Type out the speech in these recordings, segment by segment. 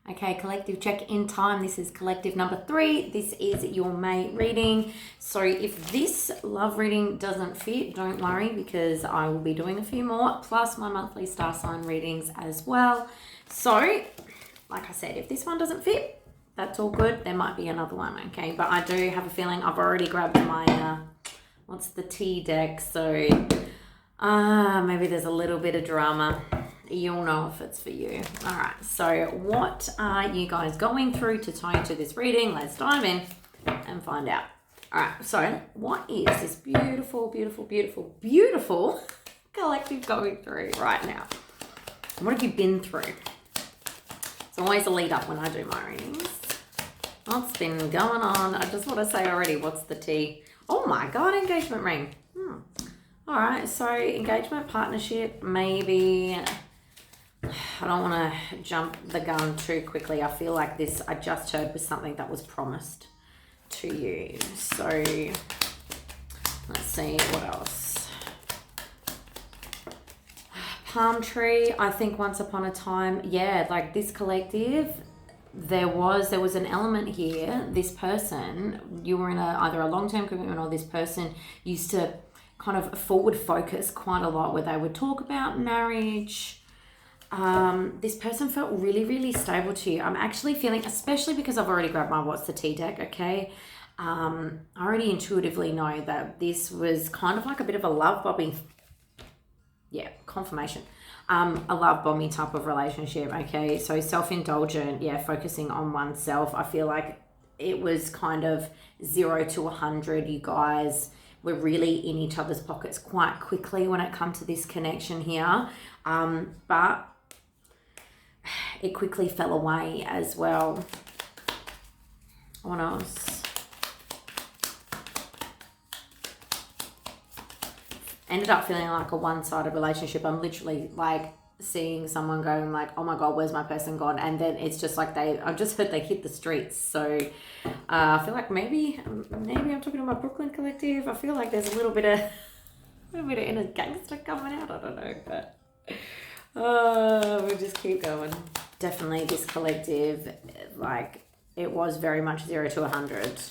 Okay, collective check-in time. This is collective number 3. This is your May reading. So if this love reading doesn't fit, don't worry, because I will be doing a few more, plus my monthly star sign readings as well. So, like I said, if this one doesn't fit, that's all good. There might be another one, okay? But I do have a feeling I've already grabbed my, what's the T deck? So, maybe there's a little bit of drama. You'll know if it's for you. All right, so what are you guys going through to tie into this reading? Let's dive in and find out. All right, so what is this beautiful, beautiful, beautiful, beautiful collective going through right now? What have you been through? It's always a lead up when I do my readings. What's been going on? I just want to say already, what's the tea? Oh my God, engagement ring. All right, so engagement, partnership, maybe. I don't want to jump the gun too quickly. I feel like this, I just heard, was something that was promised to you. So let's see what else. Palm tree, I think once upon a time, yeah, like this collective, there was an element here. This person, you were in either a long-term commitment, or this person used to kind of forward focus quite a lot, where they would talk about marriage. This person felt really, really stable to you. I'm actually feeling, especially because I've already grabbed my What's the Tea deck, okay? I already intuitively know that this was kind of like a bit of a love bombing, confirmation. A love bombing type of relationship, okay? So self-indulgent, focusing on oneself. I feel like it was kind of 0 to 100. You guys were really in each other's pockets quite quickly when it comes to this connection here. But it quickly fell away as well. What else? Ended up feeling like a one-sided relationship. I'm literally like seeing someone going like, oh my God, where's my person gone? And then it's just like I've just heard they hit the streets. So I feel like maybe I'm talking to my Brooklyn collective. I feel like there's a little bit of inner gangster coming out. I don't know, but we'll just keep going. Definitely this collective, like it was very much 0 to 100.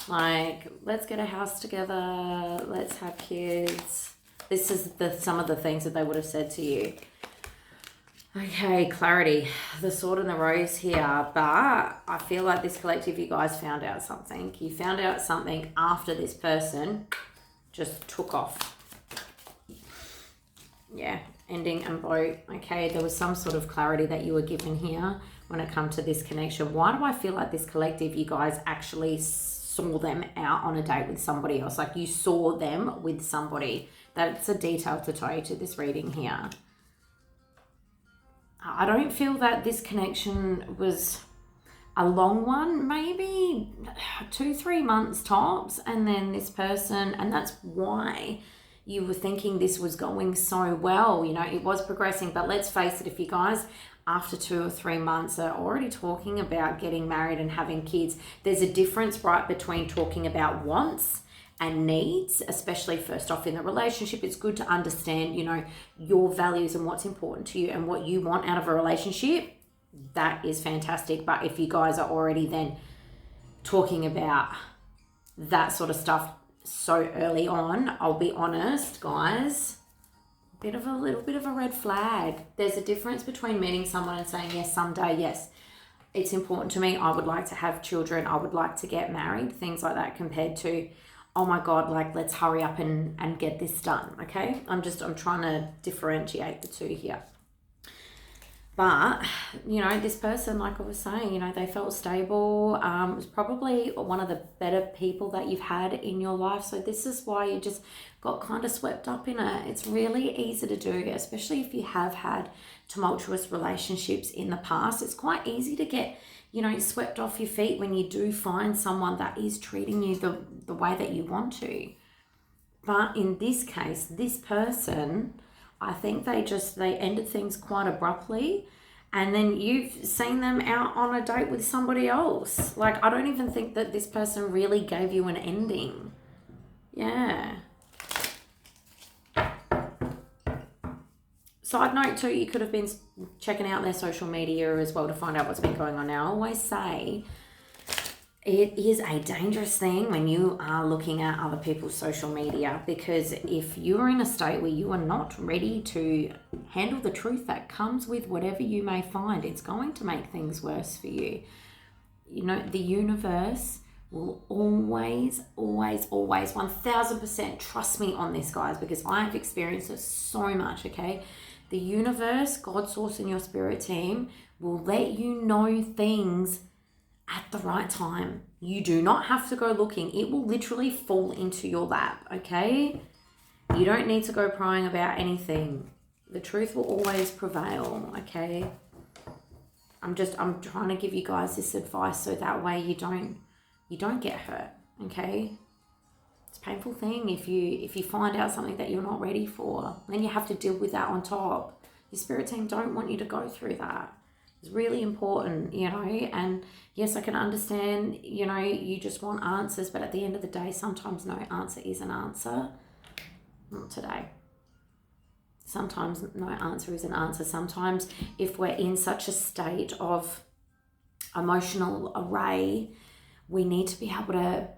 Like, let's get a house together. Let's have kids. This is some of the things that they would have said to you. Okay, clarity. The sword and the rose here. But I feel like this collective, you guys found out something. You found out something after this person just took off. Yeah, ending and boat. Okay, there was some sort of clarity that you were given here when it comes to this connection. Why do I feel like this collective, you guys actually saw them out on a date with somebody else? Like you saw them with somebody. That's a detail to tie to this reading here. I don't feel that this connection was a long one, maybe 2-3 months tops, and then this person, and that's why you were thinking this was going so well. You know, it was progressing, but let's face it, if you guys after 2 or 3 months are already talking about getting married and having kids, there's a difference, right, between talking about wants and needs, especially first off in the relationship. It's good to understand, you know, your values and what's important to you and what you want out of a relationship. That is fantastic. But if you guys are already then talking about that sort of stuff so early on, I'll be honest, guys, a little bit of a red flag. There's a difference between meeting someone and saying, yes, someday, yes, it's important to me, I would like to have children, I would like to get married, things like that, compared to, oh my God, like, let's hurry up and get this done, okay? I'm trying to differentiate the two here. But, you know, this person, like I was saying, you know, they felt stable. It was probably one of the better people that you've had in your life. So this is why you just got kind of swept up in it. It's really easy to do, especially if you have had tumultuous relationships in the past. It's quite easy to get, you know, swept off your feet when you do find someone that is treating you the way that you want to. But in this case, this person, I think they ended things quite abruptly, and then you've seen them out on a date with somebody else. Like, I don't even think that this person really gave you an ending. Yeah. side note too, you could have been checking out their social media as well to find out what's been going on. Now, I always say it is a dangerous thing when you are looking at other people's social media, because if you're in a state where you are not ready to handle the truth that comes with whatever you may find, it's going to make things worse for you. You know, the universe will always, always, always, 1000%, trust me on this, guys, because I have experienced it so much, okay? The universe, God, source, and your spirit team will let you know things at the right time. You do not have to go looking. It will literally fall into your lap, okay? You don't need to go prying about anything. The truth will always prevail, okay? I'm trying to give you guys this advice so that way you don't get hurt, okay? It's a painful thing if you find out something that you're not ready for. Then you have to deal with that on top. Your spirit team don't want you to go through that. It's really important, you know, and yes, I can understand, you know, you just want answers, but at the end of the day, sometimes no answer is an answer. Not today. Sometimes no answer is an answer. Sometimes if we're in such a state of emotional array, we need to be able to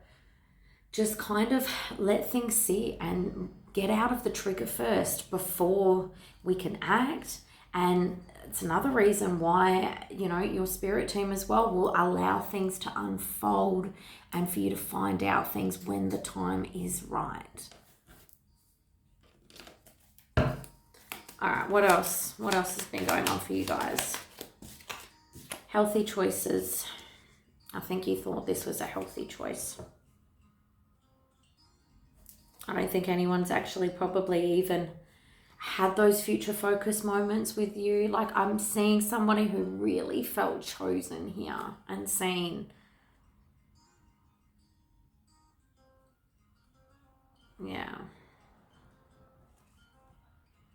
just kind of let things sit and get out of the trigger first before we can act. And it's another reason why, you know, your spirit team as well will allow things to unfold and for you to find out things when the time is right. All right, what else? What else has been going on for you guys? Healthy choices. I think you thought this was a healthy choice. I don't think anyone's actually probably even had those future focus moments with you. Like, I'm seeing somebody who really felt chosen here and seen. Yeah.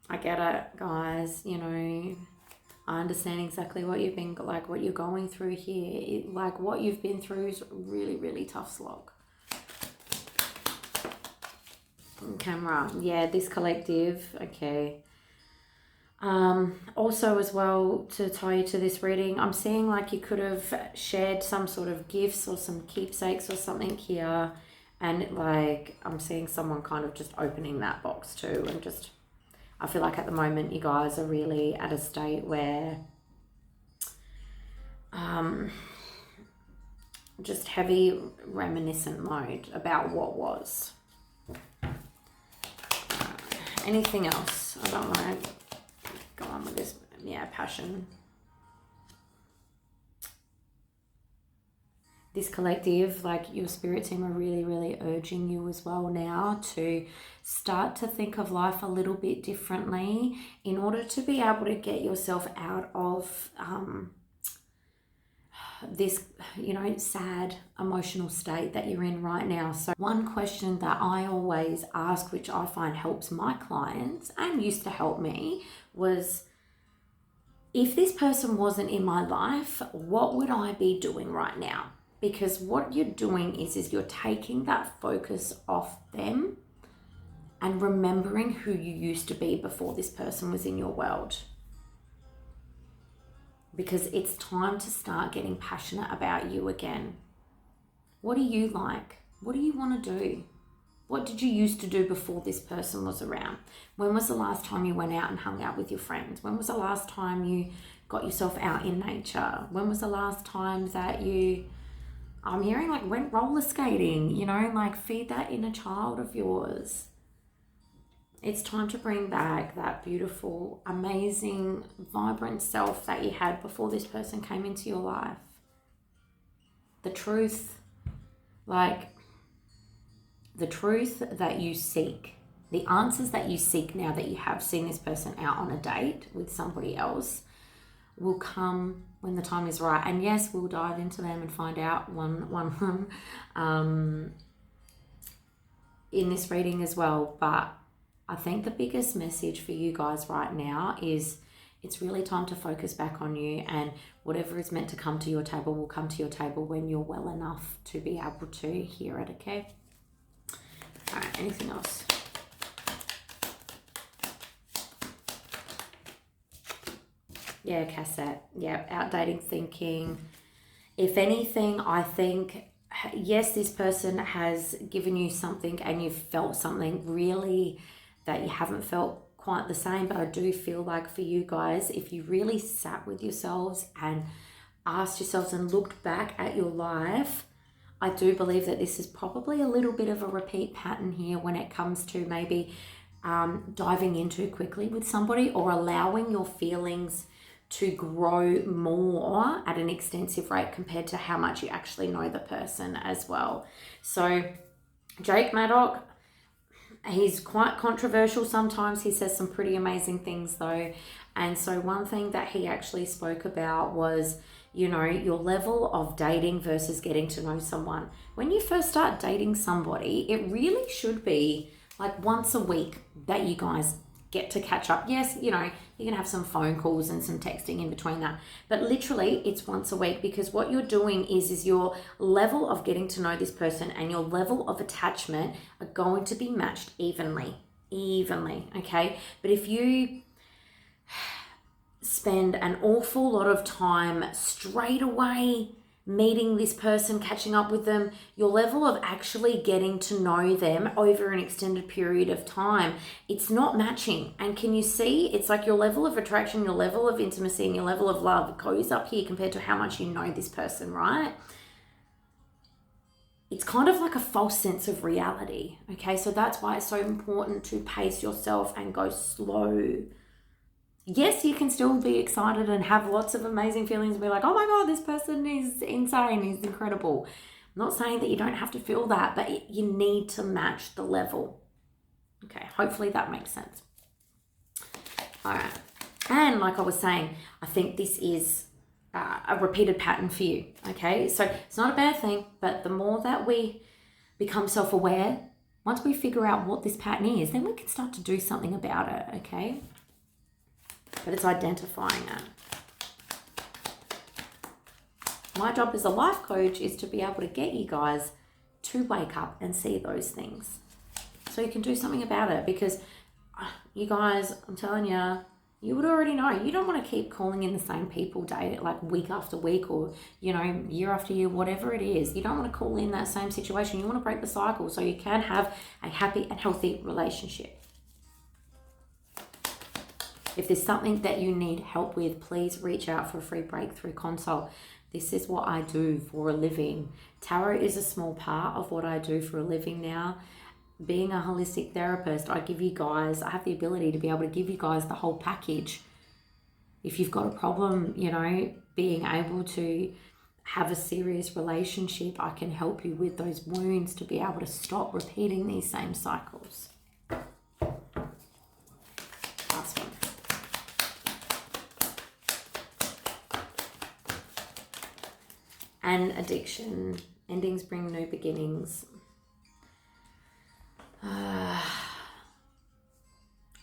I get it, guys. You know, I understand exactly what you've been, like, what you're going through here. Like, what you've been through is really, really tough slog. Camera, yeah, this collective, okay. Also as well, to tie you to this reading, I'm seeing like you could have shared some sort of gifts or some keepsakes or something here, and like I'm seeing someone kind of just opening that box too, and just I feel like at the moment you guys are really at a state where just heavy reminiscent mode about what was. Anything else? I don't want to go on with this. Yeah, passion. This collective, like your spirit team, are really, really urging you as well now to start to think of life a little bit differently in order to be able to get yourself out of this, you know, sad emotional state that you're in right now. So one question that I always ask, which I find helps my clients and used to help me, was if this person wasn't in my life, what would I be doing right now? Because what you're doing is you're taking that focus off them and remembering who you used to be before this person was in your world. Because it's time to start getting passionate about you again. What do you like? What do you want to do? What did you used to do before this person was around? When was the last time you went out and hung out with your friends? When was the last time you got yourself out in nature? When was the last time that you, I'm hearing like went roller skating, you know, like feed that inner child of yours. It's time to bring back that beautiful, amazing, vibrant self that you had before this person came into your life. The truth, like the truth that you seek, the answers that you seek now that you have seen this person out on a date with somebody else will come when the time is right. And yes, we'll dive into them and find out one in this reading as well. But I think the biggest message for you guys right now is it's really time to focus back on you, and whatever is meant to come to your table will come to your table when you're well enough to be able to hear it, okay? All right, anything else? Yeah, cassette. Yeah, outdated thinking. If anything, I think, yes, this person has given you something and you've felt something really that you haven't felt quite the same. But I do feel like for you guys, if you really sat with yourselves and asked yourselves and looked back at your life, I do believe that this is probably a little bit of a repeat pattern here when it comes to maybe diving in too quickly with somebody or allowing your feelings to grow more at an extensive rate compared to how much you actually know the person as well. So Jake Maddock, he's quite controversial sometimes. He says some pretty amazing things though. And so one thing that he actually spoke about was, you know, your level of dating versus getting to know someone. When you first start dating somebody, it really should be like once a week that you guys get to catch up. Yes, you know, you can have some phone calls and some texting in between that, but literally it's once a week, because what you're doing is your level of getting to know this person and your level of attachment are going to be matched evenly, okay? But if you spend an awful lot of time straight away meeting this person, catching up with them, your level of actually getting to know them over an extended period of time, it's not matching. And can you see, it's like your level of attraction, your level of intimacy, and your level of love goes up here compared to how much you know this person, right? It's kind of like a false sense of reality, okay? So that's why it's so important to pace yourself and go slow. Yes, you can still be excited and have lots of amazing feelings and be like, oh my God, this person is insane, he's incredible. I'm not saying that you don't have to feel that, but you need to match the level. Okay, hopefully that makes sense. All right. And like I was saying, I think this is a repeated pattern for you, okay? So it's not a bad thing, but the more that we become self-aware, once we figure out what this pattern is, then we can start to do something about it, okay? But it's identifying it. My job as a life coach is to be able to get you guys to wake up and see those things so you can do something about it, because you guys, I'm telling you, you would already know. You don't want to keep calling in the same people day, like week after week, or, you know, year after year, whatever it is. You don't want to call in that same situation. You want to break the cycle so you can have a happy and healthy relationship. If there's something that you need help with, please reach out for a free breakthrough consult. This is what I do for a living. Tarot is a small part of what I do for a living now. Being a holistic therapist, I have the ability to be able to give you guys the whole package. If you've got a problem, you know, being able to have a serious relationship, I can help you with those wounds to be able to stop repeating these same cycles. Last one. And addiction. Endings bring new beginnings.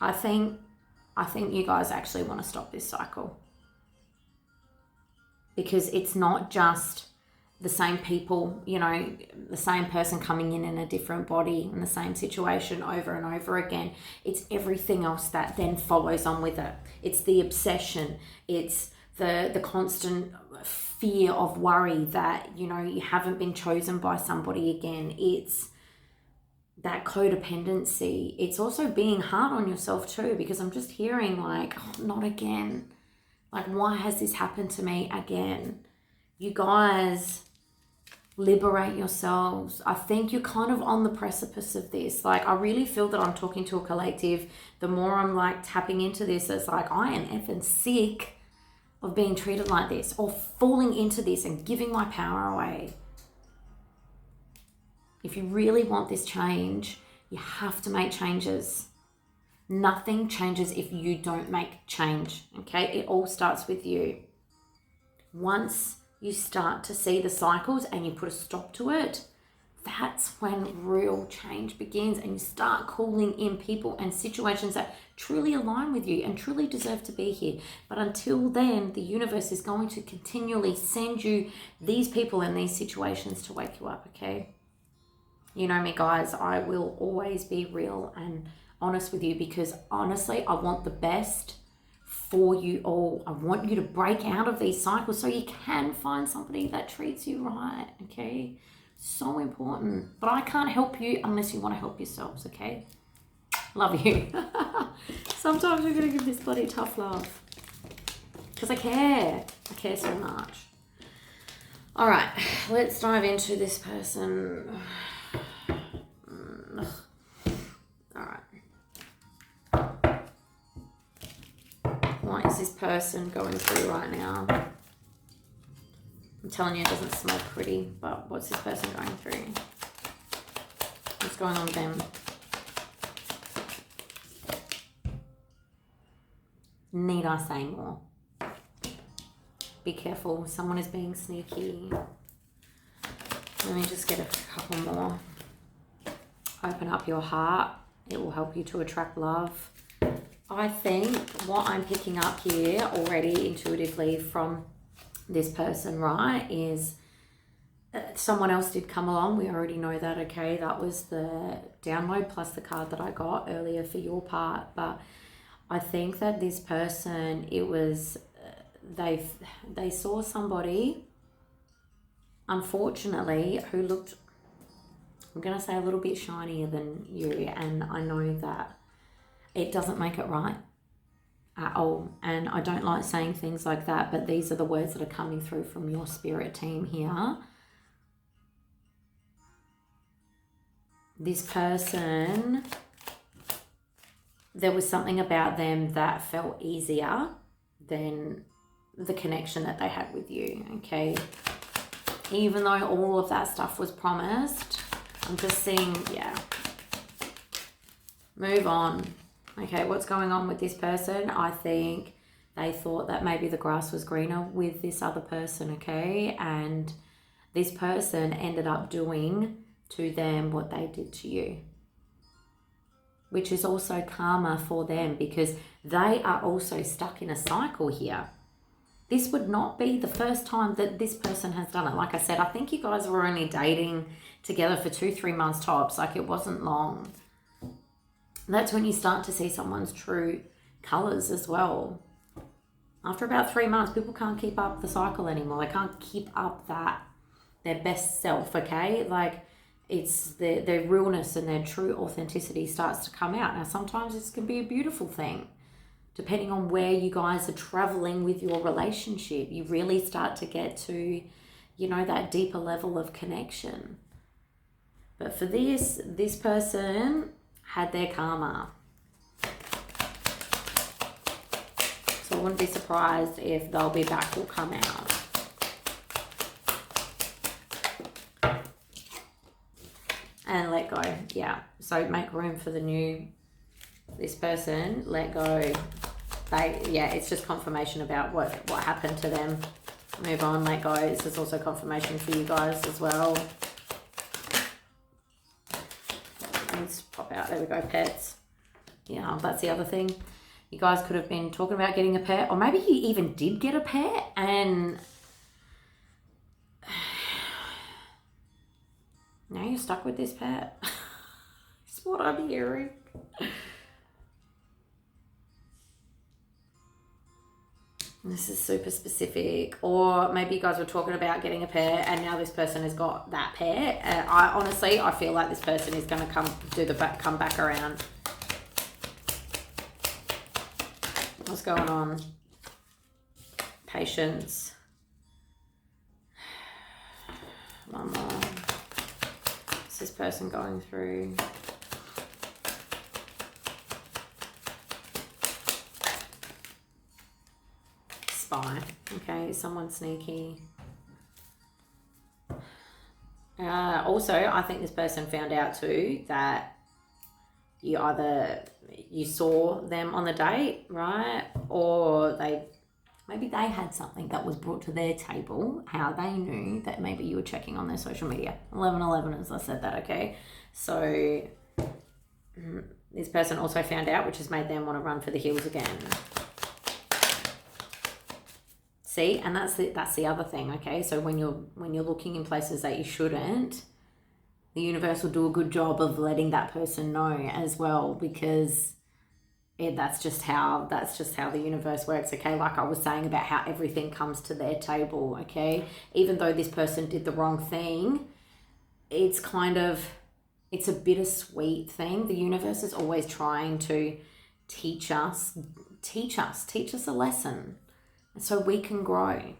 I think you guys actually want to stop this cycle, because it's not just the same people, you know, the same person coming in a different body in the same situation over and over again. It's everything else that then follows on with it. It's the obsession. It's the constant fear of worry that, you know, you haven't been chosen by somebody again. It's that codependency. It's also being hard on yourself too, because I'm just hearing like, oh, not again. Like, why has this happened to me again? You guys, liberate yourselves. I think you're kind of on the precipice of this. Like, I really feel that I'm talking to a collective. The more I'm like tapping into this, it's like, I am effing sick of being treated like this or falling into this and giving my power away. If you really want this change, you have to make changes. Nothing changes if you don't make change, okay? It all starts with you. Once you start to see the cycles and you put a stop to it, that's when real change begins, and you start calling in people and situations that truly align with you and truly deserve to be here. But until then, the universe is going to continually send you these people and these situations to wake you up, okay? You know me, guys, I will always be real and honest with you, because honestly, I want the best for you all. I want you to break out of these cycles so you can find somebody that treats you right, okay? So important. But I can't help you unless you want to help yourselves, okay? Love you. Sometimes we're going to give this bloody tough love. Because I care. I care so much. All right, let's dive into this person. All right. What is this person going through right now? I'm telling you, it doesn't smell pretty, but what's this person going through? What's going on with them? Need I say more? Be careful, someone is being sneaky. Let me just get a couple more. Open up your heart. It will help you to attract love. I think what I'm picking up here already intuitively from this person, right, is someone else did come along. We already know that, okay? That was the download plus the card that I got earlier for your part. But I think that this person, it was, they saw somebody, unfortunately, who looked, I'm going to say, a little bit shinier than you. And I know that it doesn't make it right at all. And I don't like saying things like that, but these are the words that are coming through from your spirit team here. This person, there was something about them that felt easier than the connection that they had with you, okay? Even though all of that stuff was promised, I'm just seeing, yeah. Move on. Okay, what's going on with this person? I think they thought that maybe the grass was greener with this other person, okay? And this person ended up doing to them what they did to you, which is also karma for them because they are also stuck in a cycle here. This would not be the first time that this person has done it. Like I said, I think you guys were only dating together for 2-3 months tops. Like, it wasn't long. That's when you start to see someone's true colors as well. After about 3 months, people can't keep up the cycle anymore. They can't keep up that, their best self, okay? Like, it's their realness and their true authenticity starts to come out. Now, sometimes this can be a beautiful thing. Depending on where you guys are traveling with your relationship, you really start to get to, you know, that deeper level of connection. But for this person had their karma. So I wouldn't be surprised if they'll be back or come out. And let go, yeah. So make room for the new, this person, let go. It's just confirmation about what happened to them. Move on, let go. This is also confirmation for you guys as well. Let's pop out, there we go, pets. Yeah, that's the other thing. You guys could have been talking about getting a pet, or maybe you even did get a pet and now you're stuck with this pet. It's what I'm hearing. This is super specific. Or maybe you guys were talking about getting a pet and now this person has got that pet. I feel like this person is going to come back around. What's going on? Patience. One more. What's this person going through? Spy. Okay, someone sneaky. Also, I think this person found out too that you saw them on the date, right? Or maybe they had something that was brought to their table, how they knew that maybe you were checking on their social media. 11/11, as I said that, okay? So this person also found out, which has made them want to run for the hills again. See, and that's the other thing, okay? So when you're looking in places that you shouldn't, the universe will do a good job of letting that person know as well, because that's just how the universe works, okay? Like I was saying about how everything comes to their table, okay? Even though this person did the wrong thing, it's a bittersweet thing. The universe is always trying to teach us a lesson so we can grow.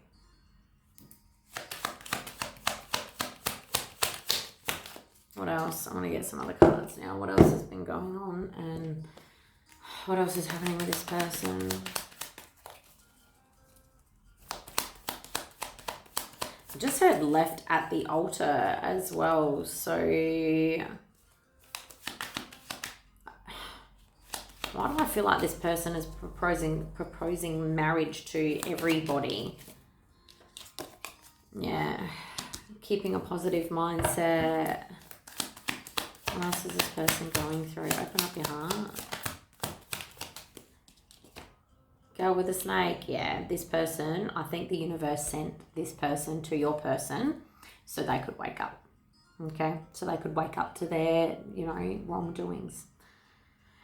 What else? I'm going to get some other cards now. What else has been going on and what else is happening with this person? I just heard left at the altar as well. So why do I feel like this person is proposing marriage to everybody? Yeah. Keeping a positive mindset. What else is this person going through? Open up your heart. Girl with a snake. Yeah, this person, I think the universe sent this person to your person so they could wake up. Okay? So they could wake up to their, wrongdoings.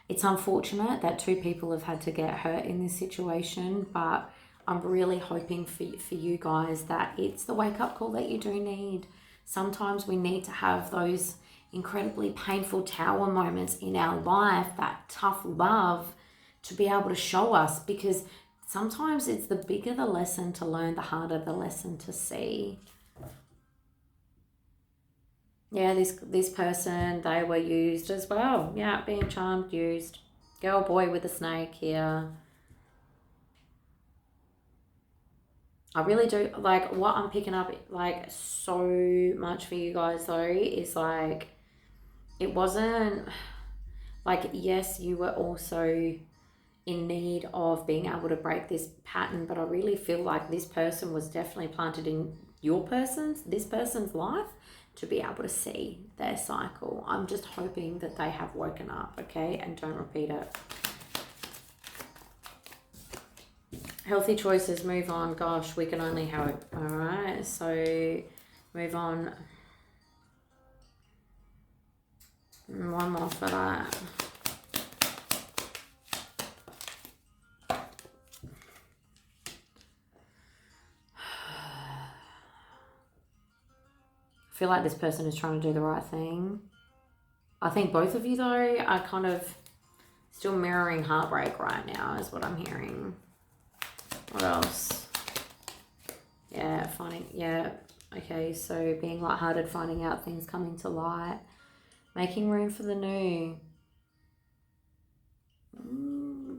It's unfortunate that two people have had to get hurt in this situation, but I'm really hoping for you guys that it's the wake-up call that you do need. Sometimes we need to have those incredibly painful tower moments in our life, that tough love, to be able to show us, because sometimes it's the bigger the lesson to learn, the harder the lesson to see. Yeah, this person, they were used as well. Yeah, being charmed, used. Girl, boy with a snake here. I really do, like, what I'm picking up, like, so much for you guys, though, is, like, it wasn't, like, yes, you were also in need of being able to break this pattern, but I really feel like this person was definitely planted in this person's life to be able to see their cycle. I'm just hoping that they have woken up, okay, and don't repeat it. Healthy choices, move on. Gosh, we can only hope. All right, so move on. One more for that. I feel like this person is trying to do the right thing. I think both of you, though, are kind of still mirroring heartbreak right now, is what I'm hearing. What else? Yeah, okay, so being lighthearted, finding out things coming to light, making room for the new.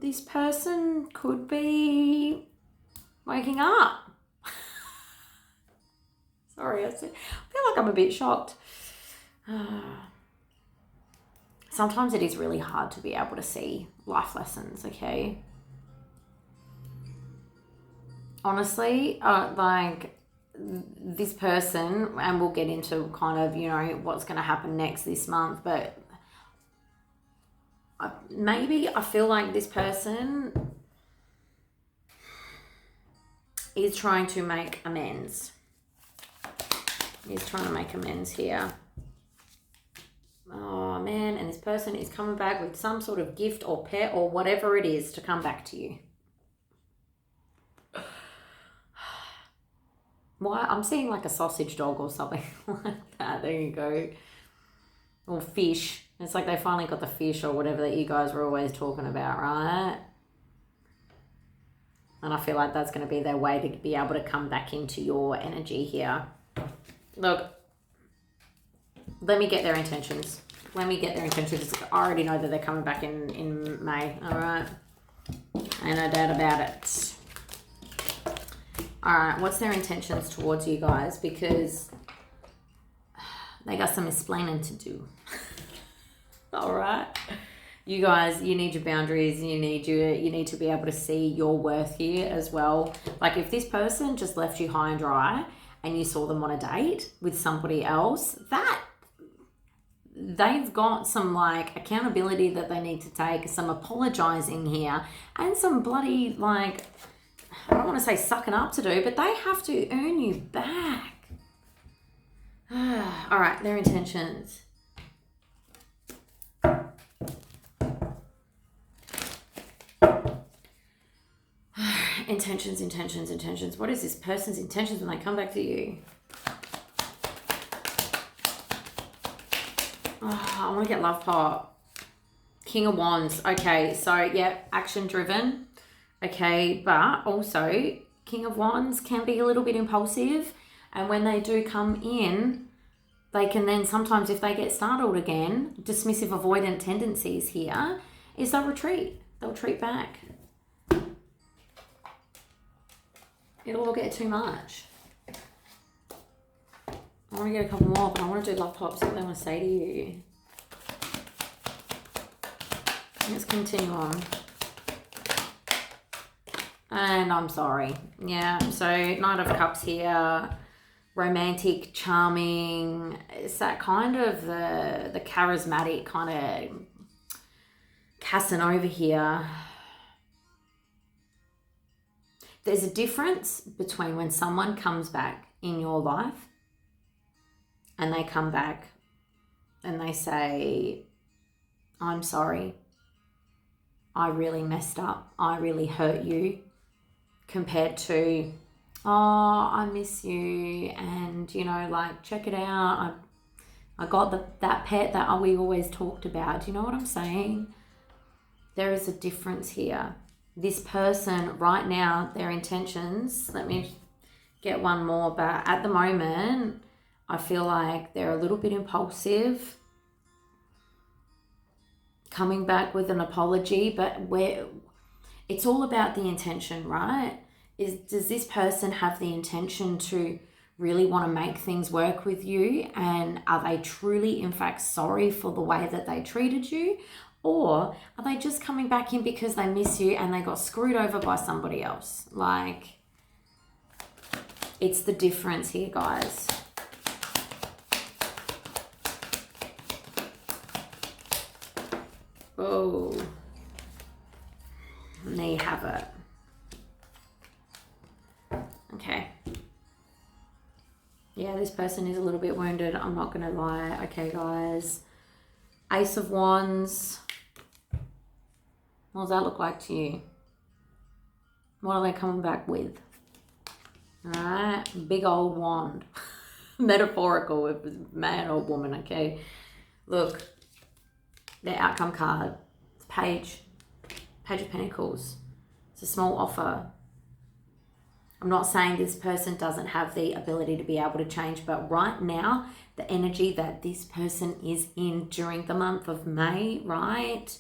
This person could be waking up. Sorry, I feel like I'm a bit shocked. Sometimes it is really hard to be able to see life lessons, okay? Honestly, like this person, and we'll get into kind of, what's going to happen next this month, but maybe I feel like this person is trying to make amends. He's trying to make amends here. Oh, man, and this person is coming back with some sort of gift or pet or whatever it is to come back to you. Why? I'm seeing like a sausage dog or something like that. There you go. Or fish. It's like they finally got the fish or whatever that you guys were always talking about, right? And I feel like that's going to be their way to be able to come back into your energy here. Look, let me get their intentions. I already know that they're coming back in May, all right? Ain't no doubt about it. All right, what's their intentions towards you guys? Because they got some explaining to do. All right? You guys, you need your boundaries. You need to be able to see your worth here as well. Like if this person just left you high and dry and you saw them on a date with somebody else, that they've got some like accountability that they need to take, some apologizing here, and some bloody like, I don't want to say sucking up to do, but they have to earn you back. All right, their intentions. Intentions, intentions, intentions. What is this person's intentions when they come back to you? Oh, I want to get love pop. King of Wands. Okay, so yeah, action driven. Okay, but also King of Wands can be a little bit impulsive. And when they do come in, they can then sometimes, if they get startled again, dismissive avoidant tendencies here, is they'll retreat. They'll retreat back. It'll all get too much. I want to get a couple more, but I want to do love pops. What they want to say to you. Let's continue on. And I'm sorry. Yeah, so Knight of Cups here. Romantic, charming. It's that kind of the charismatic kind of Casanova here. There's a difference between when someone comes back in your life and they come back and they say, I'm sorry, I really messed up, I really hurt you, compared to, oh, I miss you, and, you know, like, check it out, I got that pet that we always talked about. Do you know what I'm saying? There is a difference here. This person right now, their intentions, let me get one more, but at the moment, I feel like they're a little bit impulsive, coming back with an apology, but it's all about the intention, right? Does this person have the intention to really want to make things work with you? And are they truly, in fact, sorry for the way that they treated you? Or are they just coming back in because they miss you and they got screwed over by somebody else? Like, it's the difference here, guys. Oh, and there you have it. Okay. Yeah, this person is a little bit wounded. I'm not going to lie. Okay, guys. Ace of Wands. What does that look like to you? What are they coming back with? All right. Big old wand. Metaphorical, if it's man or woman, okay? Look. Their outcome card. It's Page of Pentacles. It's a small offer. I'm not saying this person doesn't have the ability to be able to change, but right now, the energy that this person is in during the month of May, right?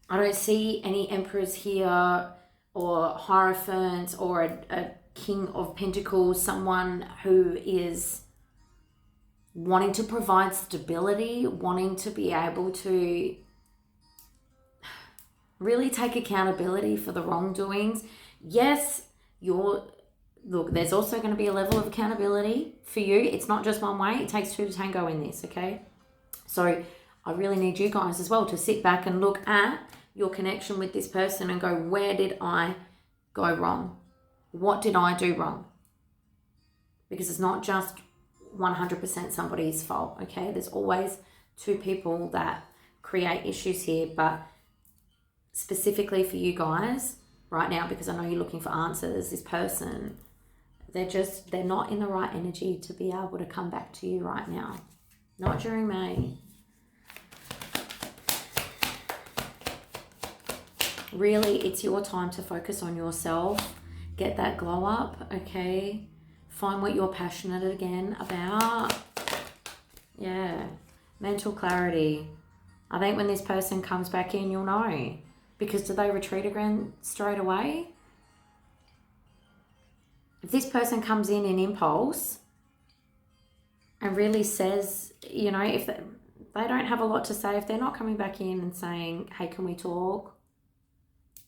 I don't see any emperors here or hierophants or a King of Pentacles, someone who is wanting to provide stability, wanting to be able to really take accountability for the wrongdoings. Yes, look, there's also going to be a level of accountability for you. It's not just one way. It takes two to tango in this, okay? So I really need you guys as well to sit back and look at your connection with this person and go, where did I go wrong? What did I do wrong? Because it's not just 100% somebody's fault, okay? There's always two people that create issues here, but specifically for you guys right now, because I know you're looking for answers, this person, they're not in the right energy to be able to come back to you right now. Not during May. Really, it's your time to focus on yourself. Get that glow up, okay? Find what you're passionate again about. Yeah. Mental clarity. I think when this person comes back in, you'll know. Because do they retreat again straight away? If this person comes in impulse and really says, you know, if they don't have a lot to say, if they're not coming back in and saying, hey, can we talk?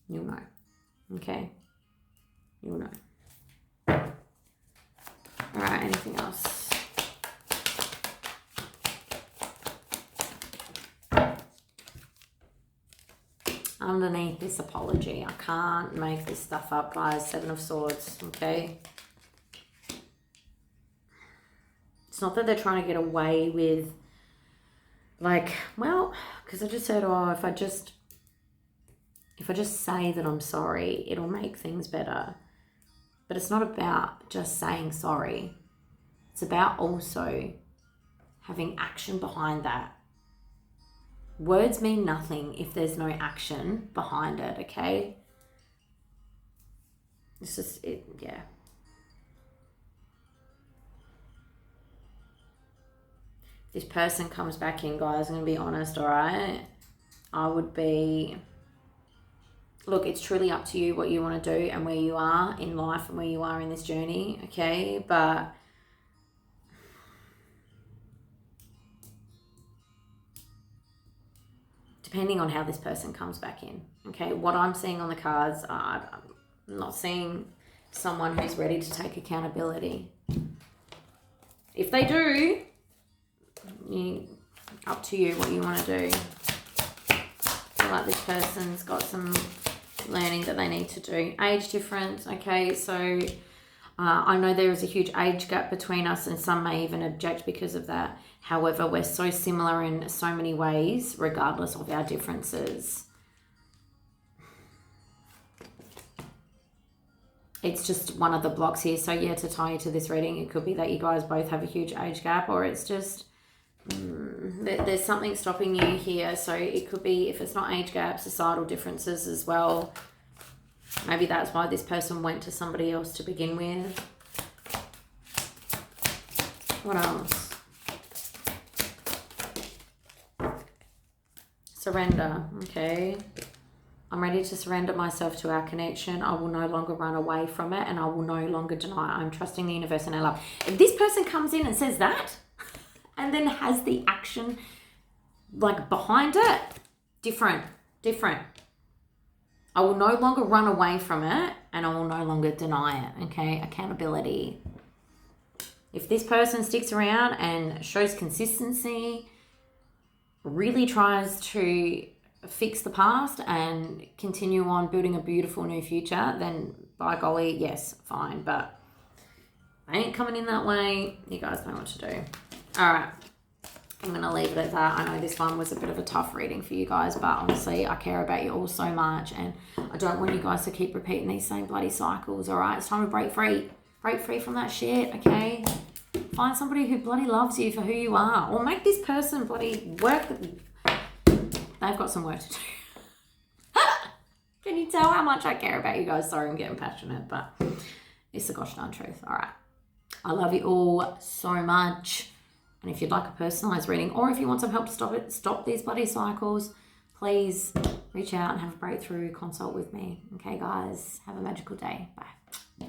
You'll know. Okay? You'll know. All right, anything else? Underneath this apology, I can't make this stuff up, guys. Seven of Swords, okay? It's not that they're trying to get away with, like, well, because I just said, oh, if I just If I just say that I'm sorry, it'll make things better. But it's not about just saying sorry. It's about also having action behind that. Words mean nothing if there's no action behind it, okay? It's just, yeah. If this person comes back in, guys, I'm going to be honest, all right? I would be... Look, it's truly up to you what you want to do and where you are in life and where you are in this journey, okay? But depending on how this person comes back in, okay? What I'm seeing on the cards, I'm not seeing someone who's ready to take accountability. If they do, up to you what you want to do. I feel like this person's got some learning that they need to do. Age difference, okay, so I know there is a huge age gap between us and some may even object because of that. However, we're so similar in so many ways, regardless of our differences. It's just one of the blocks here. So yeah, to tie you to this reading, it could be that you guys both have a huge age gap, or it's just there's something stopping you here. So it could be, if it's not age gap, societal differences as well. Maybe that's why this person went to somebody else to begin with. What else? Surrender, okay. I'm ready to surrender myself to our connection. I will no longer run away from it and I will no longer deny. I'm trusting the universe and our love. If this person comes in and says that and then has the action like behind it, different. I will no longer run away from it and I will no longer deny it, okay? Accountability. If this person sticks around and shows consistency, really tries to fix the past and continue on building a beautiful new future, then by golly, yes, fine. But I ain't coming in that way. You guys know what to do. All right. I'm going to leave it at that. I know this one was a bit of a tough reading for you guys, but honestly, I care about you all so much and I don't want you guys to keep repeating these same bloody cycles, all right? It's time to break free. Break free from that shit, okay? Find somebody who bloody loves you for who you are, or make this person bloody work. They've got some work to do. Can you tell how much I care about you guys? Sorry, I'm getting passionate, but it's the gosh darn truth. All right. I love you all so much. And if you'd like a personalized reading, or if you want some help to stop these bloody cycles, please reach out and have a breakthrough consult with me. Okay, guys, have a magical day. Bye.